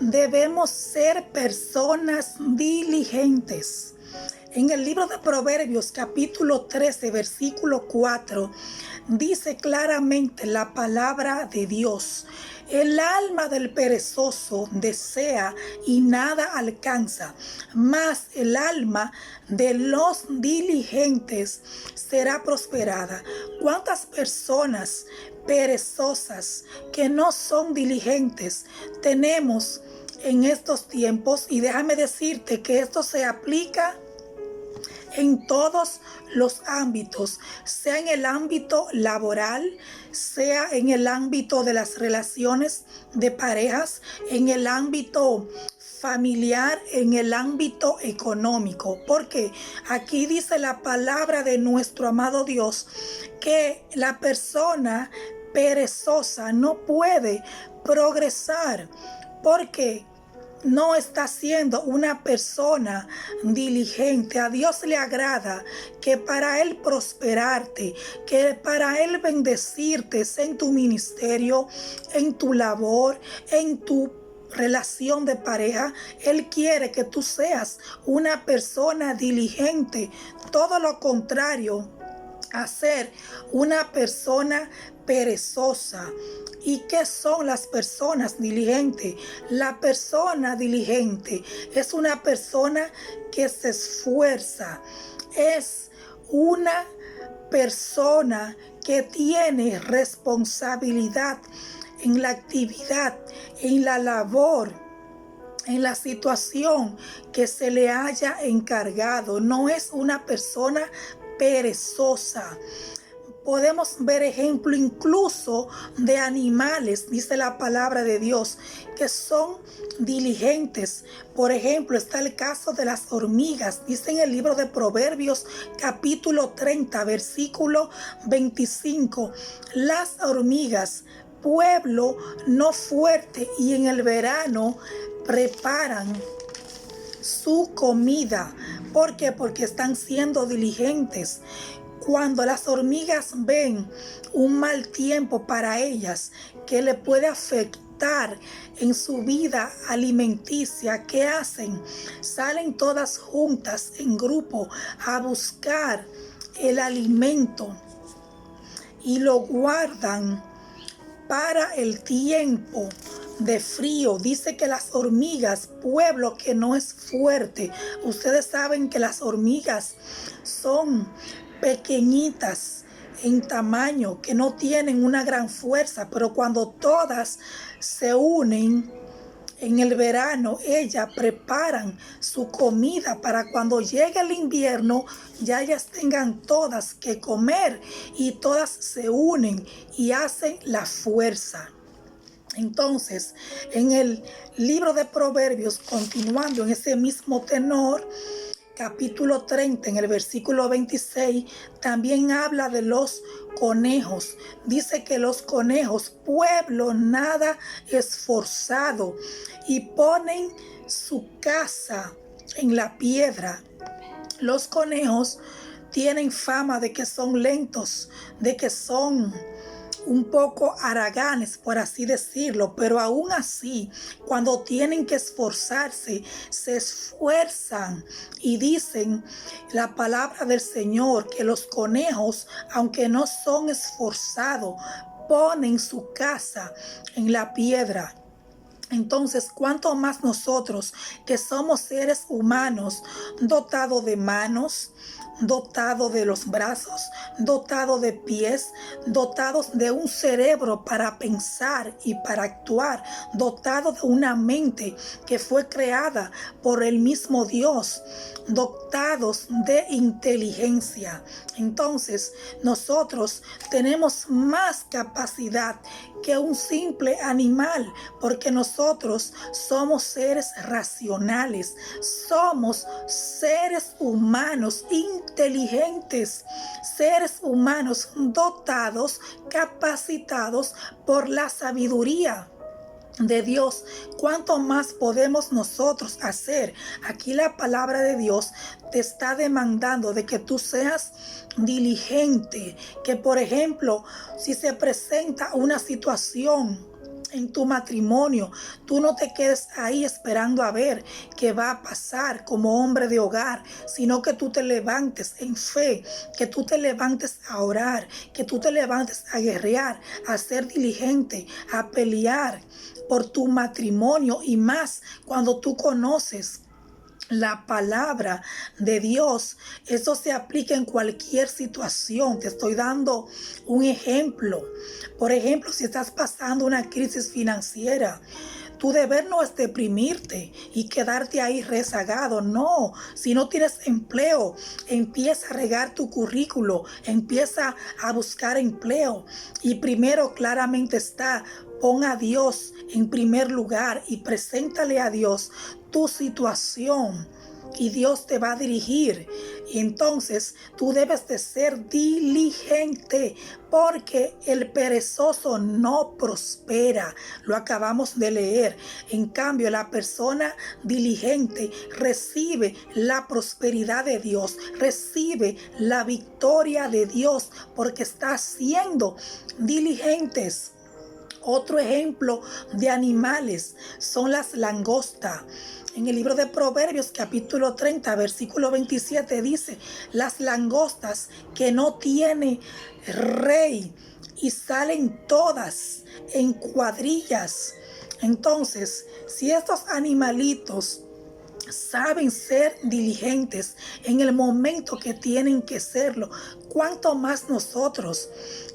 debemos ser personas diligentes. En el libro de Proverbios, capítulo 13, versículo 4, dice claramente la palabra de Dios: el alma del perezoso desea y nada alcanza, mas el alma de los diligentes será prosperada. ¿Cuántas personas perezosas que no son diligentes tenemos en estos tiempos? Y déjame decirte que esto se aplica en todos los ámbitos, sea en el ámbito laboral, sea en el ámbito de las relaciones de parejas, en el ámbito familiar, en el ámbito económico. Porque aquí dice la palabra de nuestro amado Dios que la persona perezosa no puede progresar porque no está siendo una persona diligente. A Dios le agrada que para Él prosperarte, que para Él bendecirte, sea en tu ministerio, en tu labor, en tu relación de pareja. Él quiere que tú seas una persona diligente. Todo lo contrario a ser una persona perezosa. ¿Y qué son las personas diligentes? La persona diligente es una persona que se esfuerza, es una persona que tiene responsabilidad en la actividad, en la labor, en la situación que se le haya encargado. No es una persona perezosa. Podemos ver ejemplo incluso de animales, dice la palabra de Dios, que son diligentes. Por ejemplo, está el caso de las hormigas. Dice en el libro de Proverbios, capítulo 30, versículo 25, las hormigas, pueblo no fuerte, y en el verano preparan su comida. ¿Por qué? Porque están siendo diligentes. Cuando las hormigas ven un mal tiempo para ellas que le puede afectar en su vida alimenticia, ¿qué hacen? Salen todas juntas en grupo a buscar el alimento y lo guardan para el tiempo de frío. Dice que las hormigas, pueblo que no es fuerte, ustedes saben que las hormigas son pequeñitas en tamaño, que no tienen una gran fuerza, pero cuando todas se unen en el verano, ellas preparan su comida para cuando llegue el invierno, ya ellas tengan todas que comer y todas se unen y hacen la fuerza. Entonces, en el libro de Proverbios, continuando en ese mismo tenor, capítulo 30, en el versículo 26, también habla de los conejos. Dice que los conejos, pueblo nada esforzado, y ponen su casa en la piedra. Los conejos tienen fama de que son lentos, de que son un poco haraganes, por así decirlo, pero aún así, cuando tienen que esforzarse, se esfuerzan. Y dicen la palabra del Señor que los conejos, aunque no son esforzados, ponen su casa en la piedra. Entonces, ¿cuánto más nosotros, que somos seres humanos, dotados de manos, dotados de los brazos, dotados de pies, dotados de un cerebro para pensar y para actuar, dotados de una mente que fue creada por el mismo Dios, dotados de inteligencia? Entonces, nosotros tenemos más capacidad que un simple animal, porque nosotros somos seres racionales, somos seres humanos inteligentes, seres humanos dotados, capacitados por la sabiduría de Dios. ¿Cuánto más podemos nosotros hacer? Aquí la palabra de Dios te está demandando de que tú seas diligente, que por ejemplo, si se presenta una situación en tu matrimonio. Tú no te quedes ahí esperando a ver qué va a pasar como hombre de hogar, sino que tú te levantes en fe, que tú te levantes a orar, que tú te levantes a guerrear, a ser diligente, a pelear por tu matrimonio, y más cuando tú conoces la palabra de Dios. Eso se aplica en cualquier situación. Te estoy dando un ejemplo. Por ejemplo, si estás pasando una crisis financiera, tu deber no es deprimirte y quedarte ahí rezagado. No, si no tienes empleo, empieza a regar tu currículo, empieza a buscar empleo. Y primero, claramente está, pon a Dios en primer lugar y preséntale a Dios tu situación, y Dios te va a dirigir. Y entonces tú debes de ser diligente, porque el perezoso no prospera. Lo acabamos de leer. En cambio, la persona diligente recibe la prosperidad de Dios, recibe la victoria de Dios, porque está siendo diligentes. Otro ejemplo de animales son las langostas. En el libro de Proverbios, capítulo 30, versículo 27, dice: las langostas que no tiene rey, y salen todas en cuadrillas. Entonces, si estos animalitos saben ser diligentes en el momento que tienen que serlo, cuánto más nosotros,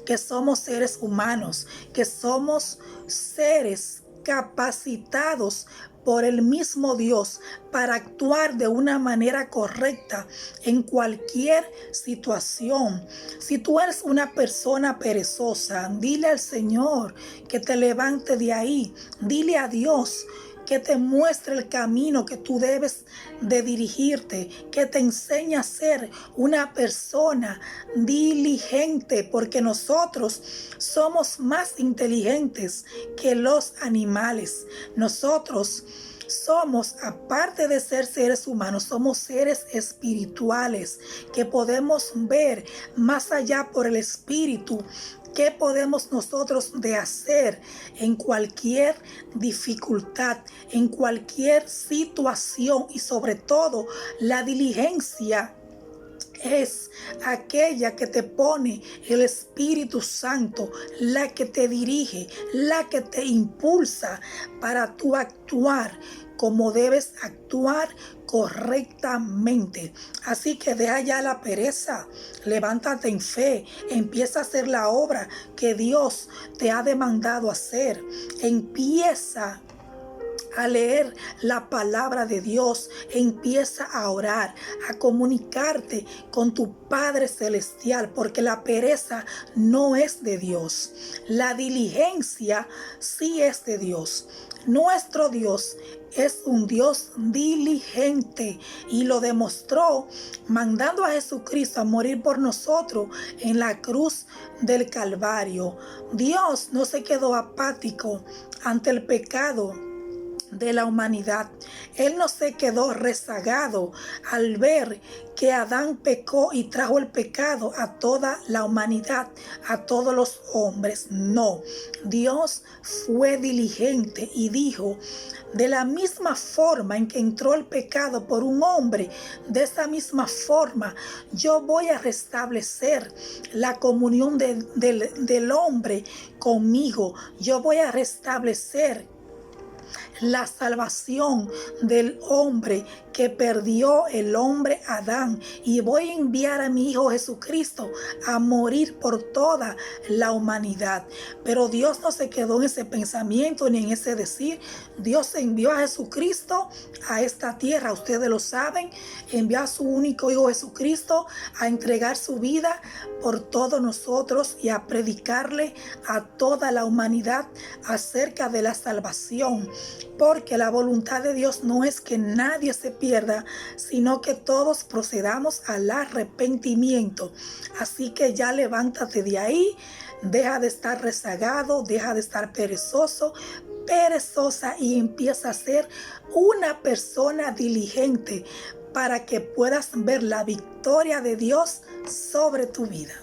que somos seres humanos, que somos seres capacitados por el mismo Dios para actuar de una manera correcta en cualquier situación. Si tú eres una persona perezosa, dile al Señor que te levante de ahí. Dile a Dios que te muestre el camino que tú debes de dirigirte, que te enseñe a ser una persona diligente, porque nosotros somos más inteligentes que los animales. Nosotros somos, aparte de ser seres humanos, somos seres espirituales que podemos ver más allá por el espíritu. ¿Qué podemos nosotros de hacer en cualquier dificultad, en cualquier situación? Y sobre todo, la diligencia es aquella que te pone el Espíritu Santo, la que te dirige, la que te impulsa para tú actuar como debes actuar correctamente. Así que deja ya la pereza, levántate en fe, empieza a hacer la obra que Dios te ha demandado hacer. Empieza a leer la palabra de Dios, empieza a orar, a comunicarte con tu Padre Celestial, porque la pereza no es de Dios. La diligencia sí es de Dios. Nuestro Dios es un Dios diligente, y lo demostró mandando a Jesucristo a morir por nosotros en la cruz del Calvario. Dios no se quedó apático ante el pecado de la humanidad. Él no se quedó rezagado al ver que Adán pecó y trajo el pecado a toda la humanidad, a todos los hombres. No, Dios fue diligente y dijo: de la misma forma en que entró el pecado por un hombre, de esa misma forma yo voy a restablecer la comunión del hombre conmigo. Yo voy a restablecer la salvación del hombre que perdió el hombre Adán, y voy a enviar a mi Hijo Jesucristo a morir por toda la humanidad. Pero Dios no se quedó en ese pensamiento ni en ese decir. Dios envió a Jesucristo a esta tierra, ustedes lo saben, envió a su único Hijo Jesucristo a entregar su vida por todos nosotros y a predicarle a toda la humanidad acerca de la salvación. Porque la voluntad de Dios no es que nadie se pierda, sino que todos procedamos al arrepentimiento. Así que ya levántate de ahí, deja de estar rezagado, deja de estar perezosa, y empieza a ser una persona diligente para que puedas ver la victoria de Dios sobre tu vida.